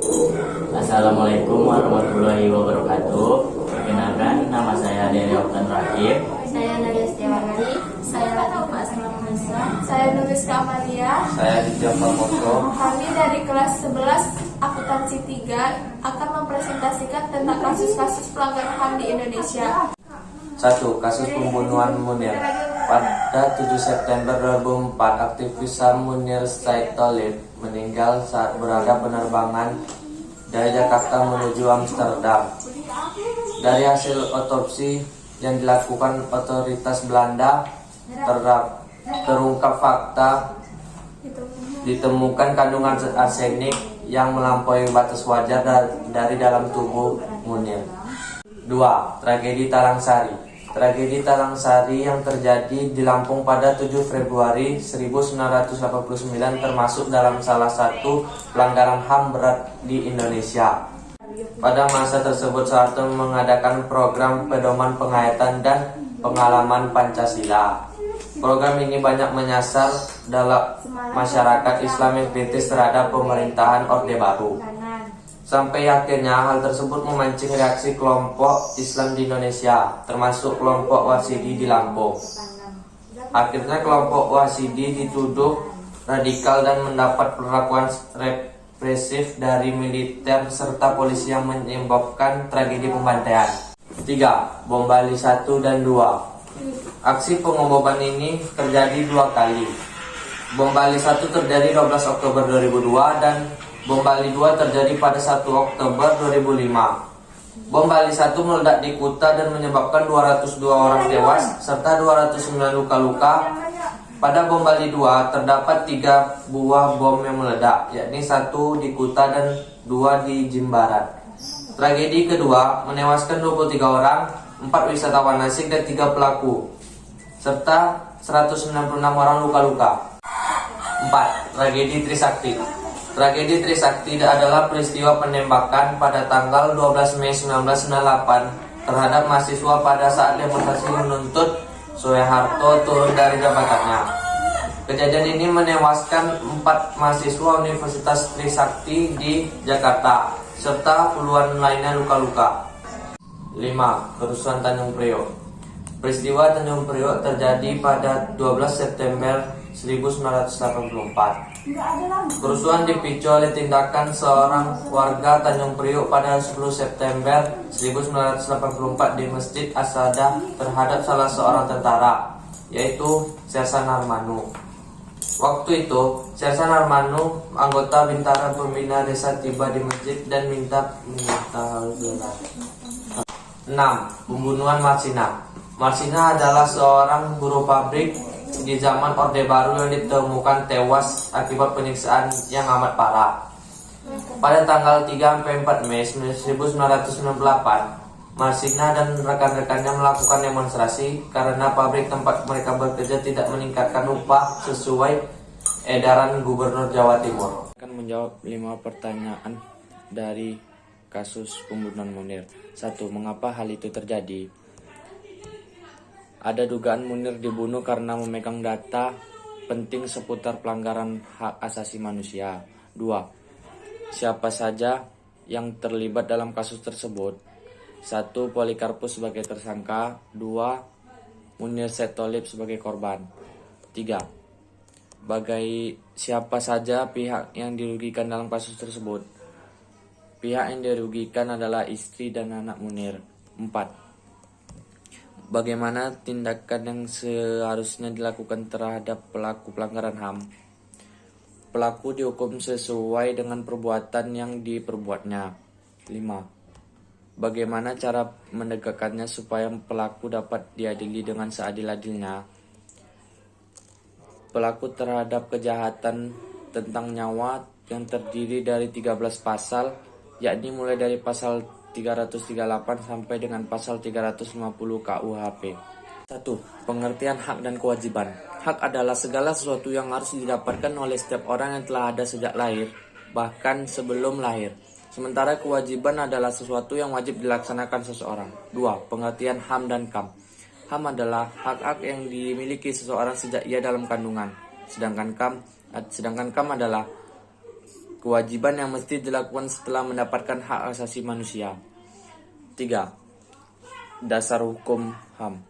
Assalamualaikum warahmatullahi wabarakatuh. Perkenalkan, nama saya Deri Oktan Rakib. Saya Nadia Setiawardi. Saya Latifa Aslamasa. Saya Nuris Kamalia. Saya Ditya Pramono. Kami dari kelas 11 akuntansi 3 akan mempresentasikan tentang kasus-kasus pelanggaran HAM di Indonesia. 1. Kasus pembunuhan Munir. Pada 7 September 2004, aktivis HAM Munir Said Thalib meninggal saat berada penerbangan dari Jakarta menuju Amsterdam. Dari hasil otopsi yang dilakukan otoritas Belanda, terungkap fakta ditemukan kandungan arsenik yang melampaui batas wajar dari dalam tubuh Munir. 2. Tragedi Talangsari. Tragedi Talangsari yang terjadi di Lampung pada 7 Februari 1989 termasuk dalam salah satu pelanggaran HAM berat di Indonesia. Pada masa tersebut Soeharto mengadakan program pedoman penghayatan dan pengalaman Pancasila. Program ini banyak menyasar dalam masyarakat Islam yang kritis terhadap pemerintahan Orde Baru. Sampai akhirnya hal tersebut memancing reaksi kelompok Islam di Indonesia, termasuk kelompok Wasidi di Lampung. Akhirnya kelompok Wasidi dituduh radikal dan mendapat perlakuan represif dari militer serta polisi yang menyebabkan tragedi pembantaian. 3. Bom Bali 1 dan 2. Aksi pengoboman ini terjadi 2 kali. Bom Bali 1 terjadi 12 Oktober 2002 dan Bom Bali 2 terjadi pada 1 Oktober 2005. Bom Bali 1 meledak di Kuta dan menyebabkan 202 orang tewas serta 209 luka-luka. Pada Bom Bali 2 terdapat 3 buah bom yang meledak, yakni 1 di Kuta dan 2 di Jimbaran. Tragedi kedua menewaskan 23 orang, 4 wisatawan asing dan 3 pelaku, serta 196 orang luka-luka. 4. Tragedi Trisakti. Tragedi Trisakti adalah peristiwa penembakan pada tanggal 12 Mei 1998 terhadap mahasiswa pada saat demonstrasi menuntut Soeharto turun dari jabatannya. Kejadian ini menewaskan 4 mahasiswa Universitas Trisakti di Jakarta, serta puluhan lainnya luka-luka. 5. Kerusuhan Tanjung Priok. Peristiwa Tanjung Priok terjadi pada 12 September 1984. Kerusuhan dipicu oleh tindakan seorang warga Tanjung Priok pada 10 September 1984 di Masjid Asadah terhadap salah seorang tentara, yaitu Sersan Armanu. Waktu itu, Sersan Armanu, anggota Bintara Pembina Desa, tiba di masjid dan minta hal jelas. 6. Pembunuhan Marsina. Marsina adalah seorang buruh pabrik di zaman Orde Baru yang ditemukan tewas akibat penyiksaan yang amat parah. Pada tanggal 3-4 Mei 1998, Marsina dan rekan-rekannya melakukan demonstrasi karena pabrik tempat mereka bekerja tidak meningkatkan upah sesuai edaran Gubernur Jawa Timur. Akan menjawab 5 pertanyaan dari kasus pembunuhan Munir. 1. Mengapa hal itu terjadi? Ada dugaan Munir dibunuh karena memegang data penting seputar pelanggaran hak asasi manusia. 2. Siapa saja yang terlibat dalam kasus tersebut? 1. Polikarpus sebagai tersangka. 2. Munir Said Thalib sebagai korban. 3. Siapa saja pihak yang dirugikan dalam kasus tersebut? Pihak yang dirugikan adalah istri dan anak Munir. 4. Bagaimana tindakan yang seharusnya dilakukan terhadap pelaku pelanggaran HAM? Pelaku dihukum sesuai dengan perbuatan yang diperbuatnya. 5. Bagaimana cara menegakkannya supaya pelaku dapat diadili dengan seadil-adilnya? Pelaku terhadap kejahatan tentang nyawa yang terdiri dari 13 pasal, yakni mulai dari pasal 338 sampai dengan pasal 350 KUHP. 1. Pengertian hak dan kewajiban. Hak adalah segala sesuatu yang harus didapatkan oleh setiap orang yang telah ada sejak lahir, bahkan sebelum lahir. Sementara kewajiban adalah sesuatu yang wajib dilaksanakan seseorang. 2. Pengertian HAM dan KAM. HAM adalah hak-hak yang dimiliki seseorang sejak ia dalam kandungan. Sedangkan KAM adalah Kewajiban yang mesti dilakukan setelah mendapatkan hak asasi manusia. 3. Dasar hukum HAM.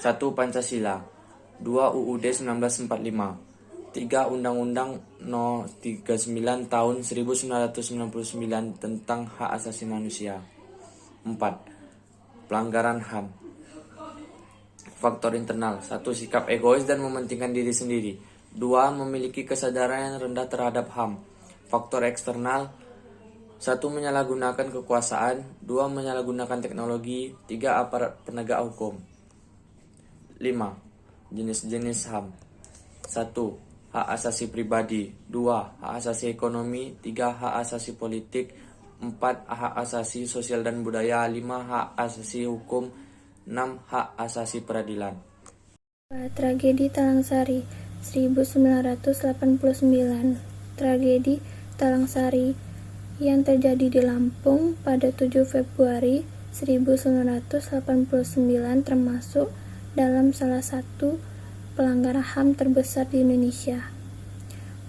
1. Pancasila. 2. UUD 1945. 3. Undang-Undang No. 39 Tahun 1999 tentang Hak Asasi Manusia. 4. Pelanggaran HAM. Faktor internal. 1. Sikap egois dan mementingkan diri sendiri. 2. Memiliki kesadaran yang rendah terhadap HAM. Faktor eksternal. 1. Menyalahgunakan kekuasaan. 2. Menyalahgunakan teknologi. 3. Aparat penegak hukum. 5. Jenis-jenis HAM. 1. Hak asasi pribadi. 2. Hak asasi ekonomi. 3. Hak asasi politik. 4. Hak asasi sosial dan budaya. 5. Hak asasi hukum. 6. Hak asasi peradilan. Tragedi Talang Sari 1989. Tragedi Talang Sari yang terjadi di Lampung pada 7 Februari 1989 termasuk dalam salah satu pelanggaran HAM terbesar di Indonesia.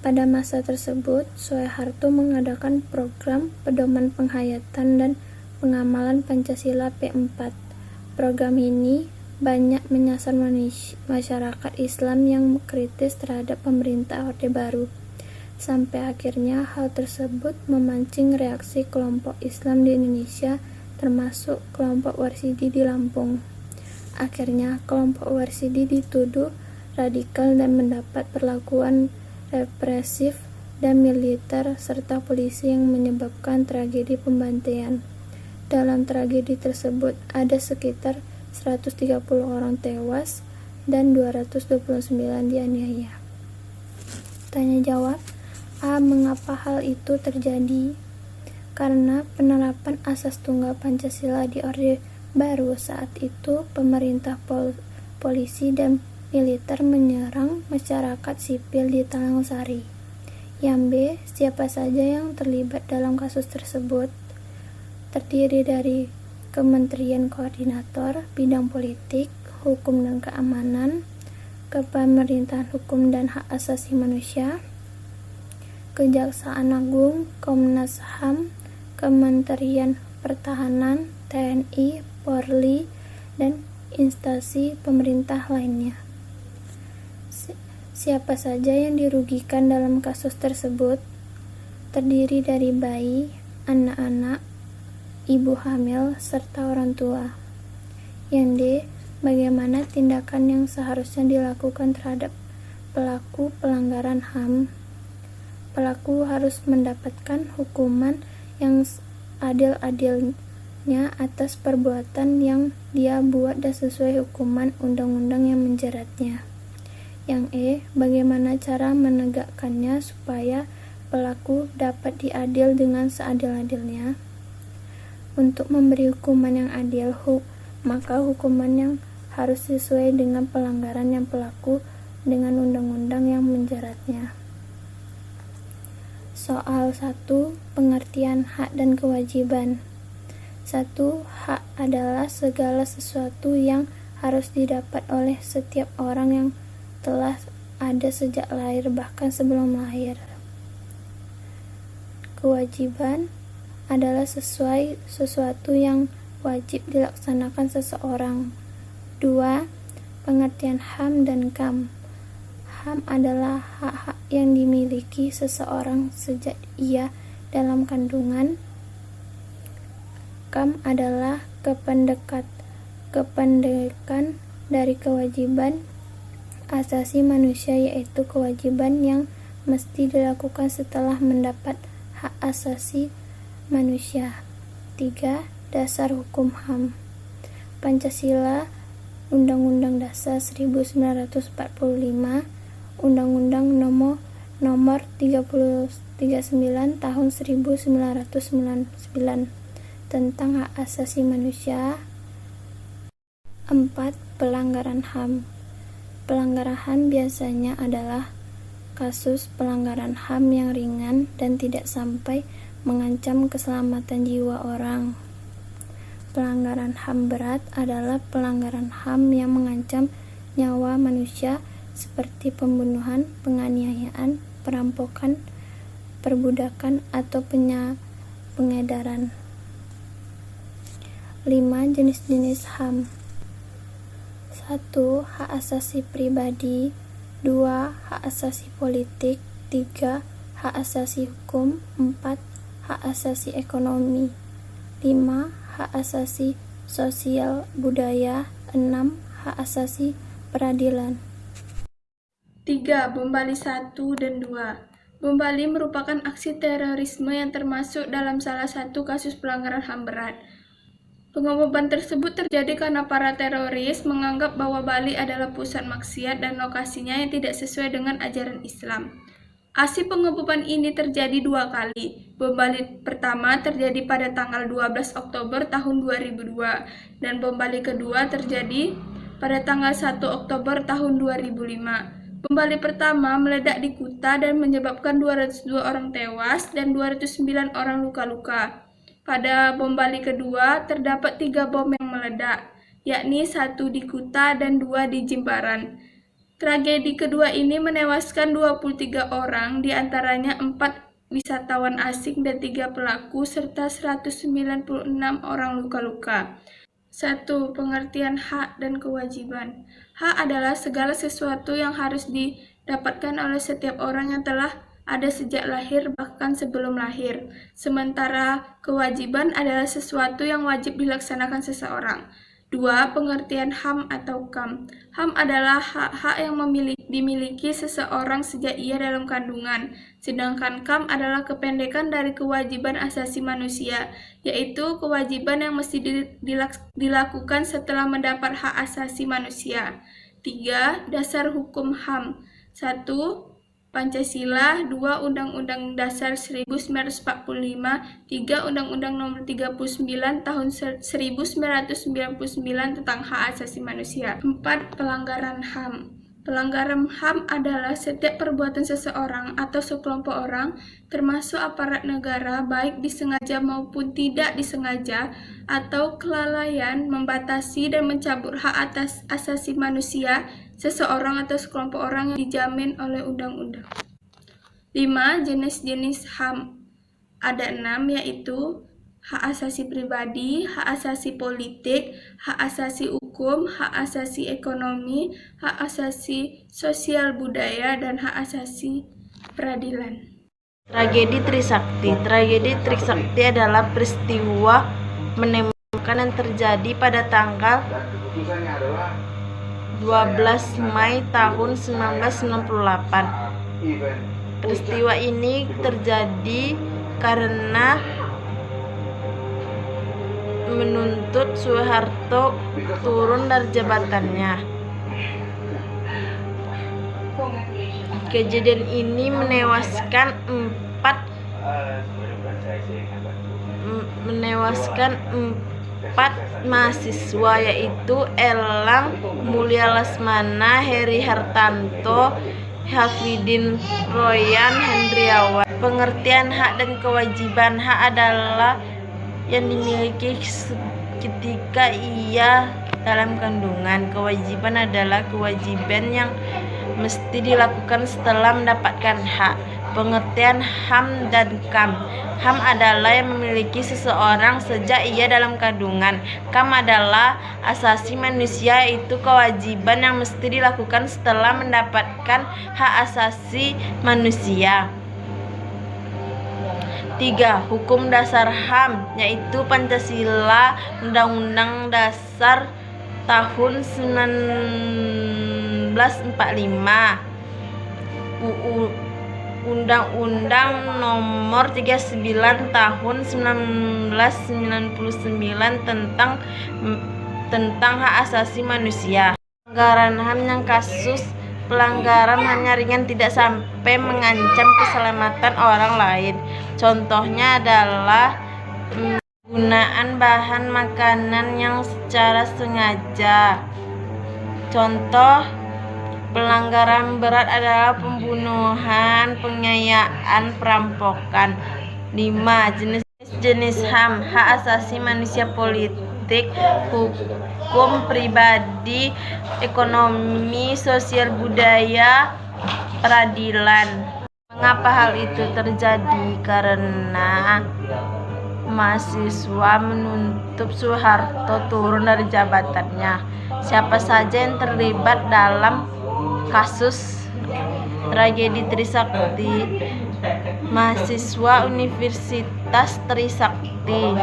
Pada masa tersebut, Soeharto mengadakan program pedoman penghayatan dan pengamalan Pancasila P4. Program ini banyak menyasar masyarakat Islam yang kritis terhadap pemerintah Orde Baru. Sampai akhirnya hal tersebut memancing reaksi kelompok Islam di Indonesia, termasuk kelompok Warsidi di Lampung. Akhirnya kelompok Warsidi dituduh radikal dan mendapat perlakuan represif dan militer serta polisi yang menyebabkan tragedi pembantaian. Dalam tragedi tersebut ada sekitar 130 orang tewas dan 229 dianiaya. Tanya jawab. A. Mengapa hal itu terjadi? Karena penerapan asas tunggal Pancasila di Orde Baru saat itu, pemerintah polisi dan militer menyerang masyarakat sipil di Talang Sari. Yang B. Siapa saja yang terlibat dalam kasus tersebut? Terdiri dari Kementerian Koordinator Bidang Politik, Hukum dan Keamanan, Kepemerintahan Hukum dan Hak Asasi Manusia, Kejaksaan Agung, Komnas HAM, Kementerian Pertahanan, TNI, Polri, dan instansi pemerintah lainnya. Siapa saja yang dirugikan dalam kasus tersebut? Terdiri dari bayi, anak-anak, ibu hamil, serta orang tua. Yang D. Bagaimana tindakan yang seharusnya dilakukan terhadap pelaku pelanggaran HAM? Pelaku harus mendapatkan hukuman yang adil-adilnya atas perbuatan yang dia buat dan sesuai hukuman undang-undang yang menjeratnya. Yang E. Bagaimana cara menegakkannya supaya pelaku dapat diadil dengan seadil-adilnya? Untuk memberi hukuman yang adil, maka hukuman yang harus sesuai dengan pelanggaran yang pelaku dengan undang-undang yang menjeratnya. Soal 1. Pengertian hak dan kewajiban. 1. Hak adalah segala sesuatu yang harus didapat oleh setiap orang yang telah ada sejak lahir bahkan sebelum lahir. Kewajiban adalah sesuatu yang wajib dilaksanakan seseorang. 2. Pengertian HAM dan KAM. HAM adalah hak-hak yang dimiliki seseorang sejak ia dalam kandungan. KAM adalah kependekan dari kewajiban asasi manusia, yaitu kewajiban yang mesti dilakukan setelah mendapat hak asasi manusia. 3. Dasar hukum HAM. Pancasila, Undang-Undang Dasar 1945, Undang-Undang Nomor 39 Tahun 1999 tentang hak asasi manusia. 4. Pelanggaran HAM. Pelanggaran HAM biasanya adalah kasus pelanggaran HAM yang ringan dan tidak sampai mengancam keselamatan jiwa orang. Pelanggaran HAM berat adalah pelanggaran HAM yang mengancam nyawa manusia seperti pembunuhan, penganiayaan, perampokan, perbudakan atau pengedaran. 5. Jenis-jenis HAM. 1. Hak asasi pribadi. 2. Hak asasi politik. 3. Hak asasi hukum. 4. Hak asasi ekonomi. 5. Hak asasi sosial budaya. 6. Hak asasi peradilan. 3. Bom Bali 1 dan 2. Bom Bali merupakan aksi terorisme yang termasuk dalam salah satu kasus pelanggaran HAM berat. Pengeboman tersebut terjadi karena para teroris menganggap bahwa Bali adalah pusat maksiat dan lokasinya yang tidak sesuai dengan ajaran Islam. Aksi pengeboman ini terjadi 2 kali. Bom Bali pertama terjadi pada tanggal 12 Oktober tahun 2002 dan bom Bali kedua terjadi pada tanggal 1 Oktober tahun 2005. Bom Bali pertama meledak di Kuta dan menyebabkan 202 orang tewas dan 209 orang luka-luka. Pada bom Bali kedua, terdapat 3 bom yang meledak, yakni 1 di Kuta dan 2 di Jimbaran. Tragedi kedua ini menewaskan 23 orang, diantaranya 4 wisatawan asing dan 3 pelaku, serta 196 orang luka-luka. 1. Pengertian hak dan kewajiban. Hak adalah segala sesuatu yang harus didapatkan oleh setiap orang yang telah ada sejak lahir bahkan sebelum lahir. Sementara kewajiban adalah sesuatu yang wajib dilaksanakan seseorang. 2. Pengertian HAM atau KAM. HAM adalah hak-hak yang dimiliki seseorang sejak ia dalam kandungan. Sedangkan KAM adalah kependekan dari kewajiban asasi manusia, yaitu kewajiban yang mesti dilakukan setelah mendapat hak asasi manusia. 3. Dasar hukum HAM. 1. Pancasila. 2. Undang-Undang Dasar 1945. 3. Undang-Undang Nomor 39 Tahun 1999 tentang Hak Asasi Manusia. 4. Pelanggaran HAM. Pelanggaran HAM adalah setiap perbuatan seseorang atau sekelompok orang, termasuk aparat negara, baik disengaja maupun tidak disengaja, atau kelalaian, membatasi dan mencabut hak atas asasi manusia seseorang atau sekelompok orang yang dijamin oleh undang-undang. 5. Jenis-jenis HAM. Ada 6, yaitu hak asasi pribadi, hak asasi politik, hak asasi hukum, hak asasi ekonomi, hak asasi sosial budaya, dan hak asasi peradilan. Tragedi Trisakti. Tragedi Trisakti adalah peristiwa menembakkan yang terjadi pada tanggal 12 Mei tahun 1998. Peristiwa ini terjadi karena menuntut Soeharto turun dari jabatannya. Kejadian ini menewaskan empat mahasiswa, yaitu Elang Mulia Lesmana, Heri Hartanto, Hafidin Royan Hendriawan. Pengertian hak dan kewajiban. Hak adalah yang dimiliki ketika ia dalam kandungan. Kewajiban adalah kewajiban yang mesti dilakukan setelah mendapatkan hak. Pengertian HAM dan KAM. HAM adalah yang memiliki seseorang sejak ia dalam kandungan. KAM adalah asasi manusia, itu kewajiban yang mesti dilakukan setelah mendapatkan hak asasi manusia. 3. Hukum dasar HAM, yaitu Pancasila, Undang-Undang Dasar tahun 1945, Undang-Undang Nomor 39 Tahun 1999 tentang hak asasi manusia. Pelanggaran HAM yang kasus pelanggaran hanya ringan, tidak sampai mengancam keselamatan orang lain. Contohnya adalah penggunaan bahan makanan yang secara sengaja. Contoh pelanggaran berat adalah pembunuhan, penganiayaan, perampokan. 5. Jenis HAM. Hak asasi manusia, politik, hukum, pribadi, ekonomi, sosial budaya, peradilan. Mengapa hal itu terjadi? Karena mahasiswa menuntut Soeharto turun dari jabatannya. Siapa saja yang terlibat dalam kasus tragedi Trisakti? Mahasiswa Universitas Trisakti.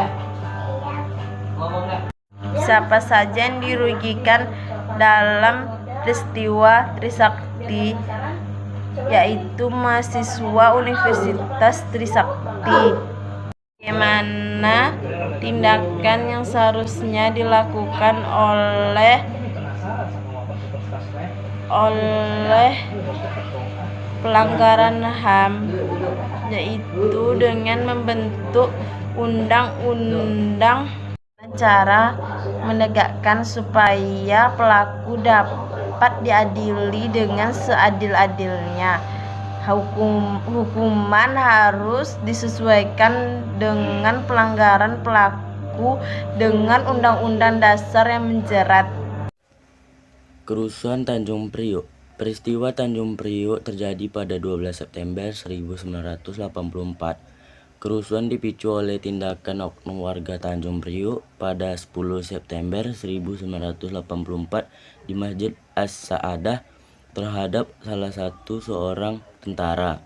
Siapa saja yang dirugikan dalam peristiwa Trisakti? Yaitu mahasiswa Universitas Trisakti. Bagaimana tindakan yang seharusnya dilakukan oleh pelanggaran HAM, yaitu dengan membentuk undang-undang cara menegakkan supaya pelaku dapat diadili dengan seadil-adilnya. Hukuman harus disesuaikan dengan pelanggaran pelaku dengan Undang-Undang Dasar yang menjerat. Kerusuhan Tanjung Priok. Peristiwa Tanjung Priok terjadi pada 12 September 1984. Kerusuhan dipicu oleh tindakan oknum warga Tanjung Priok pada 10 September 1984 di Masjid As-Sa'adah terhadap salah satu seorang tentara,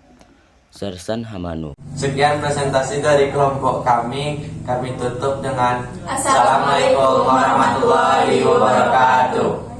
Sersan Hamano. Sekian presentasi dari kelompok kami. Kami tutup dengan Assalamualaikum warahmatullahi wabarakatuh.